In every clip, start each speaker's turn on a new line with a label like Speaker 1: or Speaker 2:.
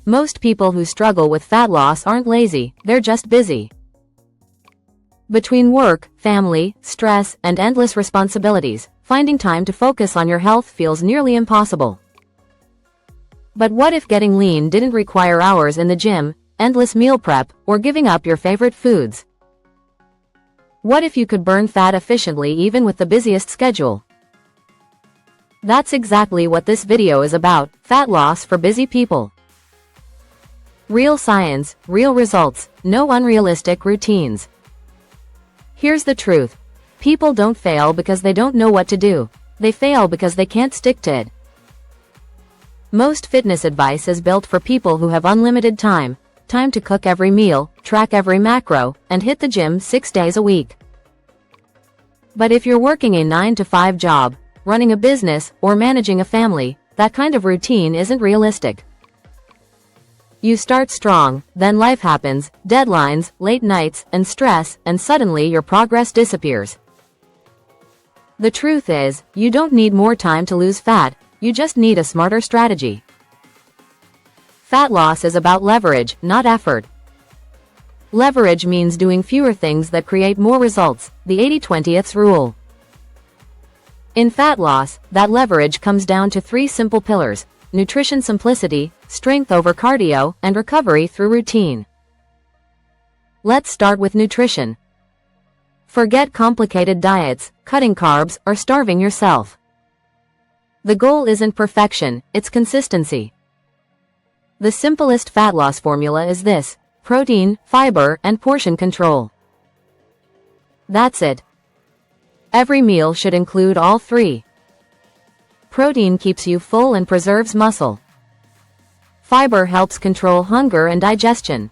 Speaker 1: Most people who struggle with fat loss aren't lazy, they're just busy. Between work, family, stress, and endless responsibilities, finding time to focus on your health feels nearly impossible. But what if getting lean didn't require hours in the gym, endless meal prep, or giving up your favorite foods? What if you could burn fat efficiently even with the busiest schedule? That's exactly what this video is about, fat loss for busy people. Real science, real results, no unrealistic routines. Here's the truth. People don't fail because they don't know what to do. They fail because they can't stick to it. Most fitness advice is built for people who have unlimited time to cook every meal, track every macro, and hit the gym 6 days a week. But if you're working a 9-to-5 job, running a business, or managing a family, that kind of routine isn't realistic. You start strong, then life happens, deadlines, late nights, and stress, and suddenly your progress disappears. The truth is, you don't need more time to lose fat, you just need a smarter strategy. Fat loss is about leverage, not effort. Leverage means doing fewer things that create more results, the 80-20 rule. In fat loss, that leverage comes down to 3 simple pillars: nutrition simplicity, strength over cardio, and recovery through routine. Let's start with nutrition. Forget complicated diets, cutting carbs, or starving yourself. The goal isn't perfection, it's consistency. The simplest fat loss formula is this: protein, fiber, and portion control. That's it. Every meal should include all 3. Protein keeps you full and preserves muscle. Fiber helps control hunger and digestion.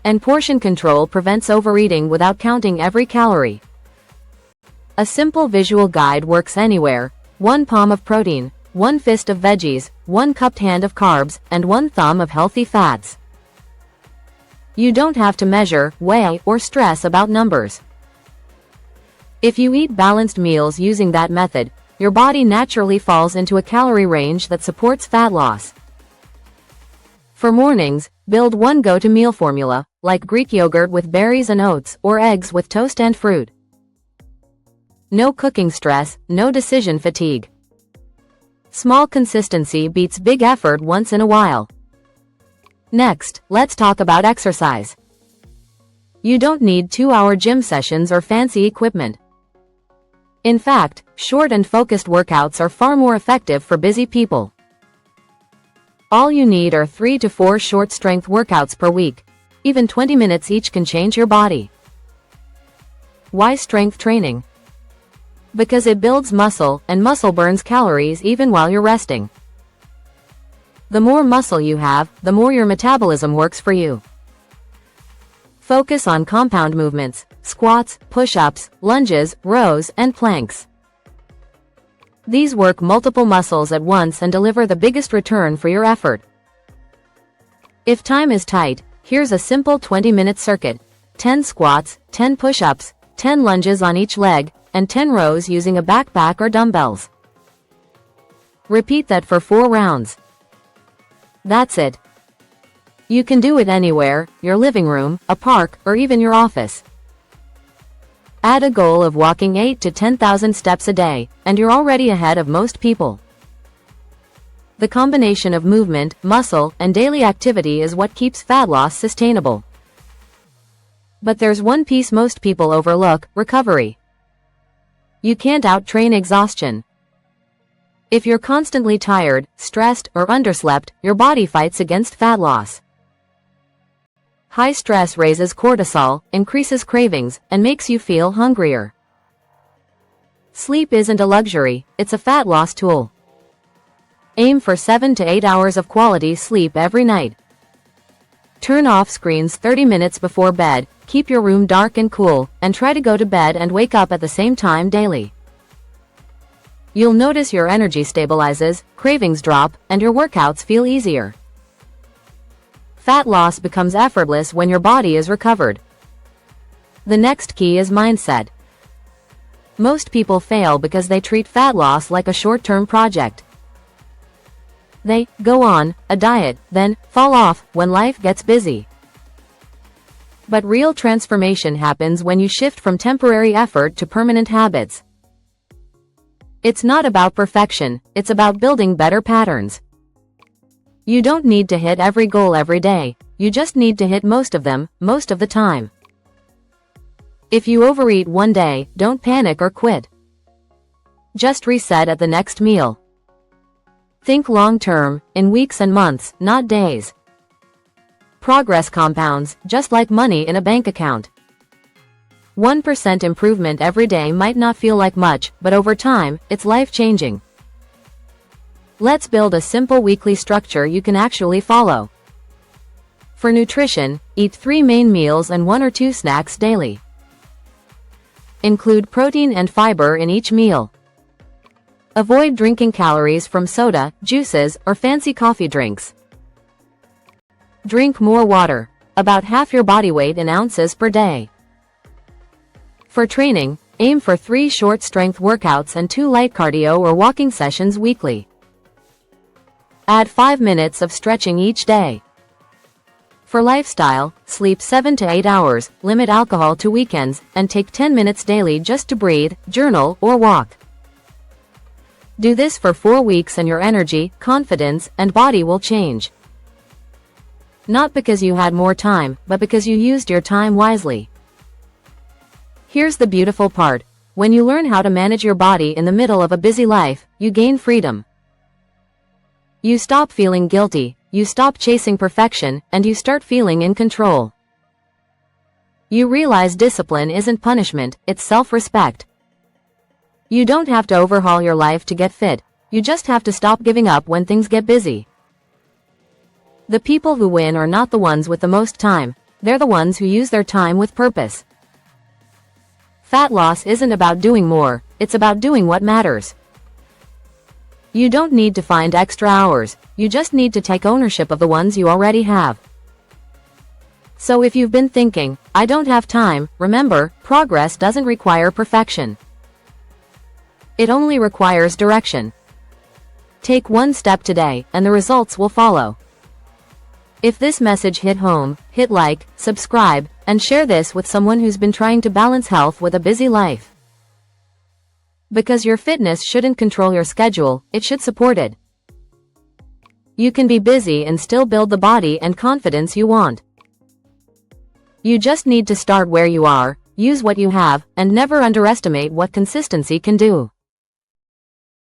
Speaker 1: And portion control prevents overeating without counting every calorie. A simple visual guide works anywhere: 1 palm of protein, 1 fist of veggies, 1 cupped hand of carbs, and 1 thumb of healthy fats. You don't have to measure, weigh, or stress about numbers. If you eat balanced meals using that method, your body naturally falls into a calorie range that supports fat loss. For mornings, build 1 go-to meal formula, like Greek yogurt with berries and oats, or eggs with toast and fruit. No cooking stress, no decision fatigue. Small consistency beats big effort once in a while. Next, let's talk about exercise. You don't need 2-hour gym sessions or fancy equipment. In fact, short and focused workouts are far more effective for busy people. All you need are 3 to 4 short strength workouts per week. Even 20 minutes each can change your body. Why strength training? Because it builds muscle, and muscle burns calories even while you're resting. The more muscle you have, the more your metabolism works for you. Focus on compound movements: squats, push-ups, lunges, rows, and planks. These work multiple muscles at once and deliver the biggest return for your effort. If time is tight, here's a simple 20-minute circuit: 10 squats, 10 push-ups, 10 lunges on each leg, and 10 rows using a backpack or dumbbells. Repeat that for 4 rounds. That's it. You can do it anywhere: your living room, a park, or even your office. Add a goal of walking 8,000 to 10,000 steps a day, and you're already ahead of most people. The combination of movement, muscle, and daily activity is what keeps fat loss sustainable. But there's one piece most people overlook: recovery. You can't out-train exhaustion. If you're constantly tired, stressed, or underslept, your body fights against fat loss. High stress raises cortisol, increases cravings, and makes you feel hungrier. Sleep isn't a luxury, it's a fat loss tool. Aim for 7 to 8 hours of quality sleep every night. Turn off screens 30 minutes before bed, keep your room dark and cool, and try to go to bed and wake up at the same time daily. You'll notice your energy stabilizes, cravings drop, and your workouts feel easier. Fat loss becomes effortless when your body is recovered. The next key is mindset. Most people fail because they treat fat loss like a short-term project. They go on a diet, then fall off when life gets busy. But real transformation happens when you shift from temporary effort to permanent habits. It's not about perfection, it's about building better patterns. You don't need to hit every goal every day, you just need to hit most of them, most of the time. If you overeat one day, don't panic or quit. Just reset at the next meal. Think long-term, in weeks and months, not days. Progress compounds, just like money in a bank account. 1% improvement every day might not feel like much, but over time, it's life-changing. Let's build a simple weekly structure you can actually follow. For nutrition, eat 3 main meals and 1 or 2 snacks daily. Include protein and fiber in each meal. Avoid drinking calories from soda, juices, or fancy coffee drinks. Drink more water, about half your body weight in ounces per day. For training, aim for 3 short strength workouts and 2 light cardio or walking sessions weekly. Add 5 minutes of stretching each day. For lifestyle, sleep 7 to 8 hours, limit alcohol to weekends, and take 10 minutes daily just to breathe, journal, or walk. Do this for 4 weeks and your energy, confidence, and body will change. Not because you had more time, but because you used your time wisely. Here's the beautiful part. When you learn how to manage your body in the middle of a busy life, you gain freedom. You stop feeling guilty, you stop chasing perfection, and you start feeling in control. You realize discipline isn't punishment, it's self-respect. You don't have to overhaul your life to get fit, you just have to stop giving up when things get busy. The people who win are not the ones with the most time, they're the ones who use their time with purpose. Fat loss isn't about doing more, it's about doing what matters. You don't need to find extra hours, you just need to take ownership of the ones you already have. So if you've been thinking, I don't have time, remember, progress doesn't require perfection. It only requires direction. Take 1 step today, and the results will follow. If this message hit home, hit like, subscribe, and share this with someone who's been trying to balance health with a busy life. Because your fitness shouldn't control your schedule, it should support it. You can be busy and still build the body and confidence you want. You just need to start where you are, use what you have, and never underestimate what consistency can do.